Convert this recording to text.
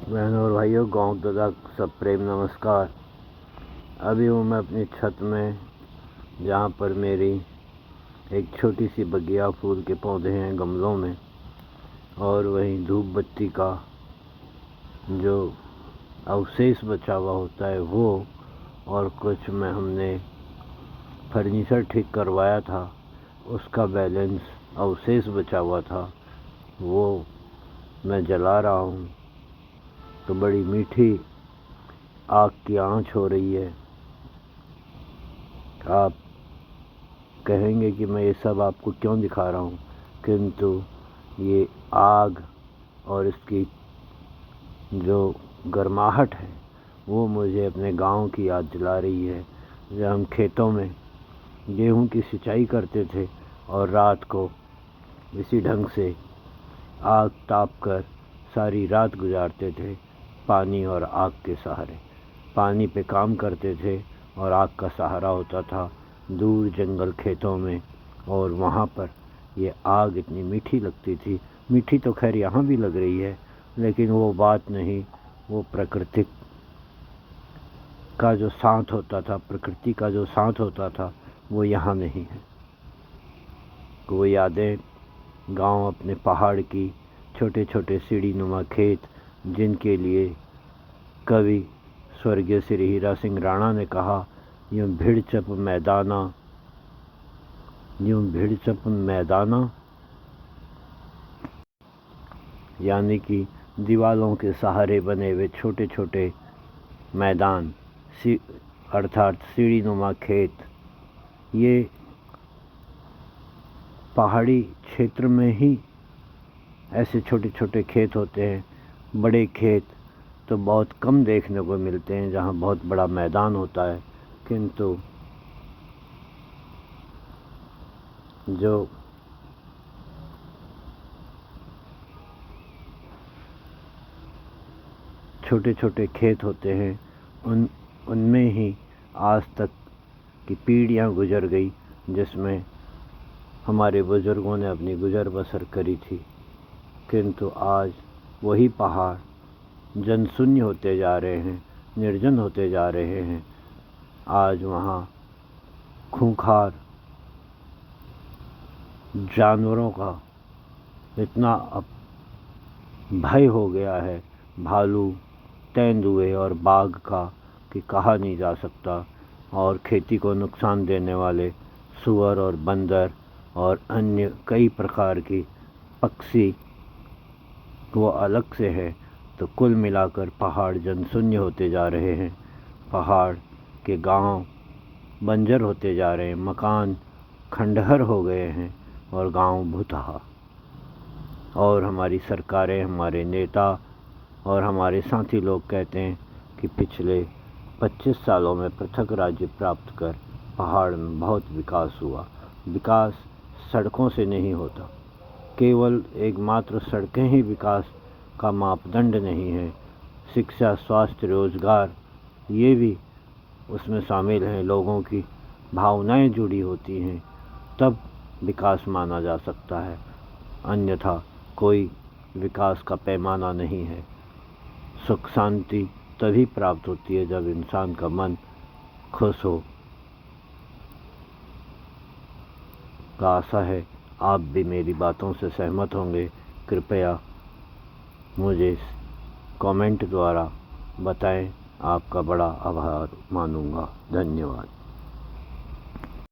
बहनों और भाइयों, गाँव तथा सब प्रेम नमस्कार। अभी हूँ मैं अपनी छत में, जहाँ पर मेरी एक छोटी सी बगिया फूल के पौधे हैं गमलों में, और वहीं धूप बत्ती का जो अवशेष बचा हुआ होता है वो, और कुछ में हमने फर्नीचर ठीक करवाया था, उसका बैलेंस अवशेष बचा हुआ था, वो मैं जला रहा हूँ। तो बड़ी मीठी आग की आँच हो रही है। आप कहेंगे कि मैं ये सब आपको क्यों दिखा रहा हूँ, किंतु ये आग और इसकी जो गर्माहट है वो मुझे अपने गांव की याद दिला रही है, जब हम खेतों में गेहूं की सिंचाई करते थे और रात को इसी ढंग से आग ताप कर सारी रात गुजारते थे, पानी और आग के सहारे। पानी पे काम करते थे और आग का सहारा होता था दूर जंगल खेतों में, और वहाँ पर ये आग इतनी मीठी लगती थी। मीठी तो खैर यहाँ भी लग रही है, लेकिन वो बात नहीं, वो प्रकृति का जो साथ होता था, प्रकृति का जो साथ होता था वो यहाँ नहीं है। वो यादें गांव, अपने पहाड़ की छोटे छोटे सीढ़ी नुमा खेत, जिनके लिए कवि स्वर्गीय श्री हीरा सिंह राणा ने कहा, यूं भिड़ चप मैदाना, यानी कि दीवालों के सहारे बने हुए छोटे छोटे मैदान, अर्थात सीढ़ी नुमा खेत। ये पहाड़ी क्षेत्र में ही ऐसे छोटे छोटे खेत होते हैं। बड़े खेत तो बहुत कम देखने को मिलते हैं, जहाँ बहुत बड़ा मैदान होता है, किंतु जो छोटे छोटे खेत होते हैं उनमें ही आज तक की पीढ़ियाँ गुजर गई, जिसमें हमारे बुजुर्गों ने अपनी गुजर बसर करी थी। किंतु आज वही पहाड़ जनशून्य होते जा रहे हैं, निर्जन होते जा रहे हैं। आज वहाँ खूंखार जानवरों का इतना भय हो गया है, भालू, तेंदुए और बाघ का, कि कहा नहीं जा सकता। और खेती को नुकसान देने वाले सूअर और बंदर और अन्य कई प्रकार की पक्षी वो अलग से है। तो कुल मिलाकर पहाड़ जनशून्य होते जा रहे हैं, पहाड़ के गांव बंजर होते जा रहे हैं, मकान खंडहर हो गए हैं और गांव भूतहा। और हमारी सरकारें, हमारे नेता और हमारे साथी लोग कहते हैं कि पिछले 25 सालों में पृथक राज्य प्राप्त कर पहाड़ में बहुत विकास हुआ। विकास सड़कों से नहीं होता, केवल एकमात्र सड़कें ही विकास का मापदंड नहीं है। शिक्षा, स्वास्थ्य, रोजगार, ये भी उसमें शामिल हैं। लोगों की भावनाएं जुड़ी होती हैं, तब विकास माना जा सकता है, अन्यथा कोई विकास का पैमाना नहीं है। सुख शांति तभी प्राप्त होती है जब इंसान का मन खुश हो। आशा है आप भी मेरी बातों से सहमत होंगे। कृपया मुझे कमेंट द्वारा बताएं, आपका बड़ा आभार मानूंगा। धन्यवाद।